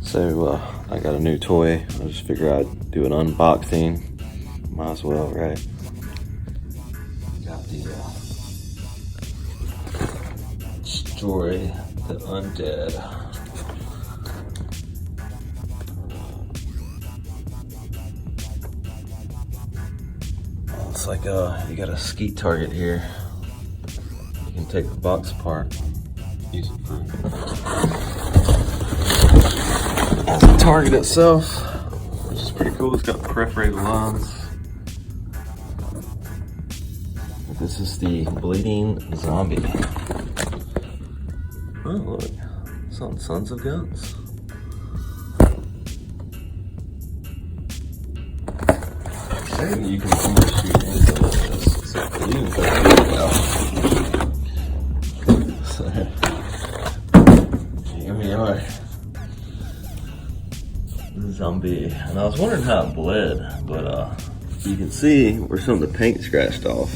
So I got a new toy. I just figured I'd do an unboxing. Might as well, right? Got the Destroy the Undead. It's like you got a skeet target here. You can take the box apart, use it for as a target itself, which is pretty cool. It's got perforated lines. This is the Bleeding Zombie. Oh look, it's on Sons of Guns. Hey, you can almost shoot into this, except for you can so, here we are. Zombie. And I was wondering how it bled, but you can see where some of the paint scratched off.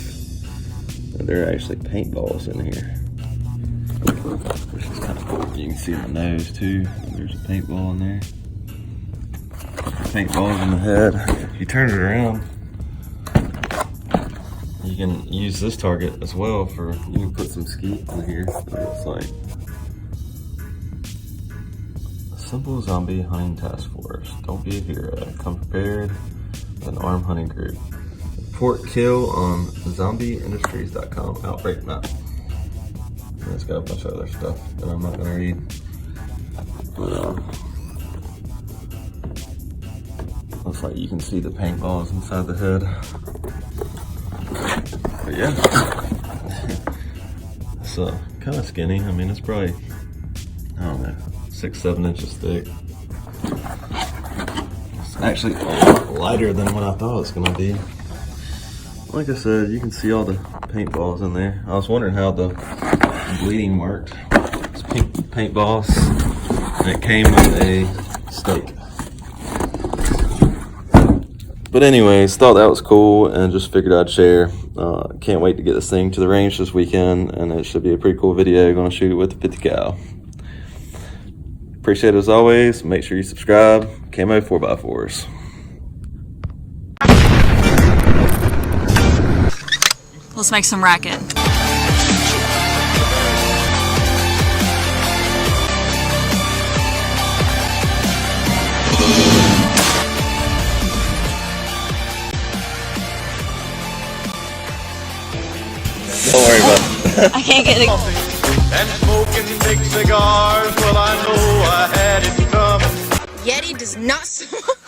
There are actually paintballs in here, which is kind of cool. You can see the nose too. There's a paintball in there. Paintballs in the head. If you turn it around, you can use this target as well for, you can put some skeet in here. It looks like a simple zombie hunting task force. Don't be a hero. Come prepared with an armed hunting group. Report kill on zombieindustries.com outbreak map. And it's got a bunch of other stuff that I'm not gonna read. But looks like you can see the paintballs inside the head. But yeah, it's kind of skinny. I mean, it's probably, I don't know, 6-7 inches thick. It's actually a lot lighter than what I thought it was gonna be. Like I said, you can see all the paintballs in there. I was wondering how the bleeding worked. It's paintballs, and it came with a stake. But anyways, thought that was cool and just figured I'd share. Can't wait to get this thing to the range this weekend, and it should be a pretty cool video. Gonna shoot it with the 50 cal. Appreciate it as always. Make sure you subscribe. Camo 4x4s. Let's make some racket. Don't worry about it. I can't get it. And smoking big cigars, well I know I had it coming. Yeti does not smoke.